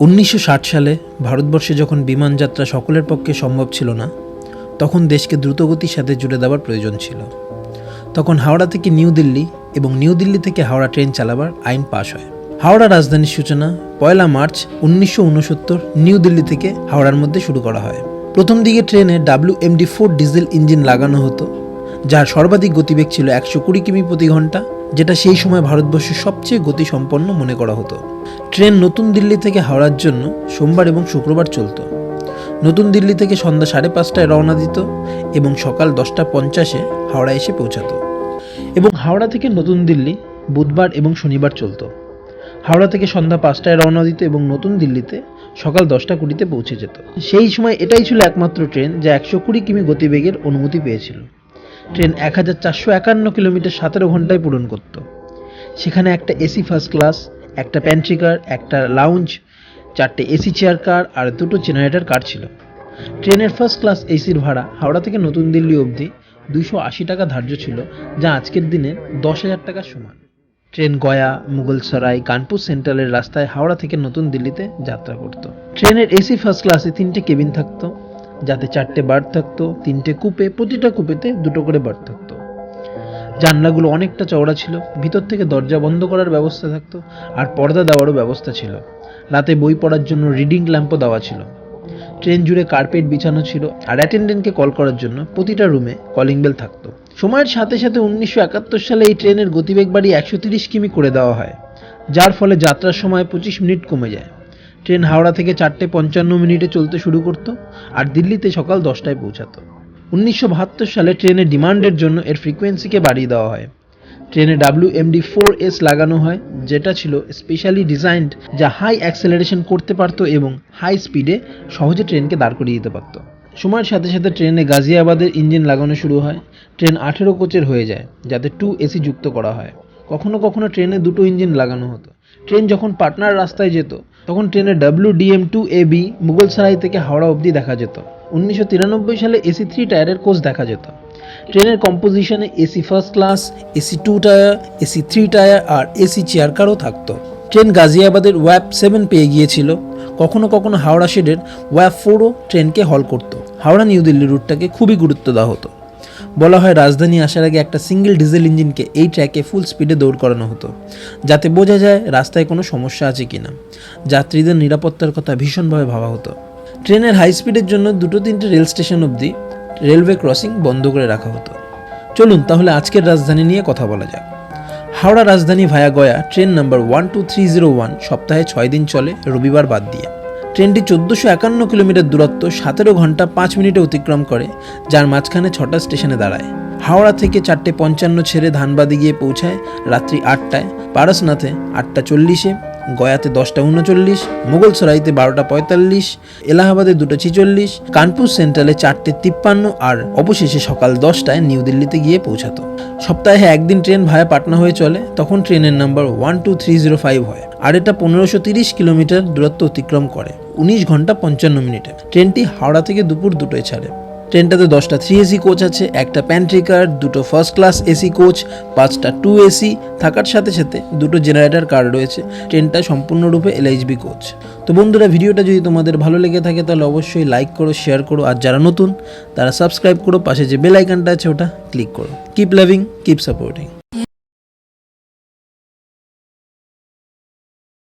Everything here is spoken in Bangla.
1960 সালে ভারতবর্ষে যখন বিমান যাত্রা সকলের পক্ষে সম্ভব ছিল না, তখন দেশকে দ্রুতগতির সাথে জুড়ে দেওয়ার প্রয়োজন ছিল। তখন হাওড়া থেকে নিউ দিল্লি এবং নিউ দিল্লি থেকে হাওড়া ট্রেন চালাবার আইন পাশ হয়। হাওড়া রাজধানীর সূচনা 1 মার্চ 1969 নিউ দিল্লি থেকে হাওড়ার মধ্যে শুরু করা হয়। প্রথম দিকে ট্রেনে WMD-4 ডিজেল ইঞ্জিন লাগানো হতো, যার সর্বাধিক গতিবেগ ছিল 120 কিমি প্রতি ঘন্টা, যেটা সেই সময় ভারতবর্ষের সবচেয়ে গতিসম্পন্ন মনে করা হতো। ট্রেন নতুন দিল্লি থেকে হাওড়ার জন্য সোমবার এবং শুক্রবার চলত। নতুন দিল্লি থেকে সন্ধ্যা 5:30টায় রওনা দিত এবং সকাল 10:50-এ হাওড়া এসে পৌঁছাতো। এবং হাওড়া থেকে নতুন দিল্লি বুধবার এবং শনিবার চলত। হাওড়া থেকে সন্ধ্যা 5টায় রওনা দিত এবং নতুন দিল্লিতে সকাল 10:20-তে পৌঁছে যেত। সেই সময় এটাই ছিল একমাত্র ট্রেন যা 120 কিমি গতিবেগের অনুমতি পেয়েছিল। ট্রেন 1451 কিলোমিটার 17 ঘন্টায় পূরণ করত। সেখানে একটা এসি ফার্স্ট ক্লাস, একটা প্যান্ট্রি কার, একটা লাউঞ্জ, 4টে এসি চেয়ার কার আর 2টো জেনারেটর কার ছিল। ট্রেনের ফার্স্ট ক্লাস এসির ভাড়া হাওড়া থেকে নতুন দিল্লি অবধি 280 টাকা ধার্য ছিল, যা আজকের দিনে 10,000 টাকার সমান। ট্রেন গয়া, মুঘলসরাই, কানপুর সেন্ট্রালের রাস্তায় হাওড়া থেকে নতুন দিল্লিতে যাত্রা করত। ট্রেনের এসি ফার্স্ট ক্লাসে 3টে কেবিন থাকতো, যাতে 4টে বার্থ থাকতো, 3টে কুপে, প্রতিটা কুপেতে 2টো করে বার্থ থাকতো। জানলাগুলো অনেকটা চওড়া ছিল, ভিতর থেকে দরজা বন্ধ করার ব্যবস্থা থাকতো আর পর্দা দেওয়ারও ব্যবস্থা ছিল। রাতে বই পড়ার জন্য রিডিং ল্যাম্পও দেওয়া ছিল। ট্রেন জুড়ে কার্পেট বিছানো ছিল আর অ্যাটেন্ডেন্টকে কল করার জন্য প্রতিটা রুমে কলিং বেল থাকতো। সময়ের সাথে সাথে 1971 সালে এই ট্রেনের গতিবেগ বাড়িয়ে 130 কিমি করে দেওয়া হয়, যার ফলে যাত্রার সময় 25 মিনিট কমে যায়। ট্রেন হাওড়া থেকে 4:55 চলতে শুরু করত আর দিল্লিতে সকাল 10টায় পৌঁছাতো। 1972 সালে ট্রেনের ডিমান্ডের জন্য এর ফ্রিকোয়েন্সিকে বাড়িয়ে দেওয়া হয়। ট্রেনে WMD-4S লাগানো হয়, যেটা ছিল স্পেশালি ডিজাইনড, যা হাই অ্যাক্সেলারেশন করতে পারত এবং হাই স্পিডে সহজে ট্রেনকে দাঁড় করিয়ে দিতে পারত। সময়ের সাথে সাথে ট্রেনে গাজিয়াবাদের ইঞ্জিন লাগানো শুরু হয়। ট্রেন 18 কোচের হয়ে যায়, যাতে 2 এসি যুক্ত করা হয়। কখনো কখনো ট্রেনে 2টো ইঞ্জিন লাগানো হতো। ট্রেন যখন পাটনার রাস্তায় যেত, তখন ট্রেনে WDM-2AB মুঘলসরাই থেকে হাওড়া অবধি দেখা যেত। 1993 সালে AC 3 টায়ারের কোচ দেখা যেত। ট্রেনের কম্পোজিশনে AC first class, AC 2 tier, AC 3 tier আর এসি চেয়ার কারও থাকতো। ট্রেন গাজিয়াবাদের WAP-7 পেয়ে গিয়েছিল। কখনো কখনো হাওড়া শেডের WAP-4ও ট্রেনকে হল করত। হাওড়া নিউ দিল্লি রুটটাকে খুবই গুরুত্ব দেওয়া হতো। বলা হয় রাজধানী আসার আগে একটা সিঙ্গেল ডিজেল ইঞ্জিনকে এই ট্র্যাকে ফুল স্পিডে দৌড় করানো হতো, যাতে বোঝা যায় রাস্তায় কোনো সমস্যা আছে কিনা। যাত্রীদের নিরাপত্তার কথা ভীষণভাবে ভাবা হতো। ট্রেনের হাই স্পিডের জন্য 2-3টে রেল স্টেশন অবধি রেলওয়ে ক্রসিং বন্ধ করে রাখা হতো। চলুন তাহলে আজকের রাজধানী নিয়ে কথা বলা যাক। হাওড়া রাজধানী ভায়া গয়া ট্রেন নাম্বার 12301 সপ্তাহে 6 দিন চলে, রবিবার বাদ দিয়ে। ট্রেনটি 1451 কিলোমিটার দূরত্ব 17 ঘন্টা 5 মিনিটে অতিক্রম করে, যার মাঝখানে 6টা স্টেশনে দাঁড়ায়। হাওড়া থেকে 4:55 ছেড়ে ধানবাদে গিয়ে পৌঁছায় রাত্রি 8টায়, পারসনাথে 8:40-এ, গয়াতে 10:39, মুঘলসরাইতে 12:45, এলাহাবাদে 2:46, কানপুর সেন্ট্রালে 4:53 আর অবশেষে সকাল 10টায় নিউ দিল্লিতে গিয়ে পৌঁছাতো। সপ্তাহে একদিন ট্রেন ভায়া পাটনা হয়ে চলে, তখন ট্রেনের নাম্বার 12305 হয় আর এটা 1530 কিলোমিটার দূরত্ব অতিক্রম করে 19 ঘন্টা 55 মিনিটে। ট্রেনটি হাওড়া থেকে দুপুর 2টায় ছাড়ে। ট্রেনটাতে 10টা 3 এসি কোচ আছে, একটা প্যান্ট্রি কার, 2টো ফার্স্ট ক্লাস এসি কোচ, 5টা 2 এসি থাকার সাথে সাথে 2টো জেনারেটর কার রয়েছে। ট্রেনটা সম্পূর্ণরূপে LHB কোচ। তো বন্ধুরা, ভিডিওটা যদি তোমাদের ভালো লেগে থাকে তাহলে অবশ্যই লাইক করো, শেয়ার করো, আর যারা নতুন তারা সাবস্ক্রাইব করো, পাশে যে বেল আইকনটা আছে ওটা ক্লিক করো। Keep loving, keep supporting.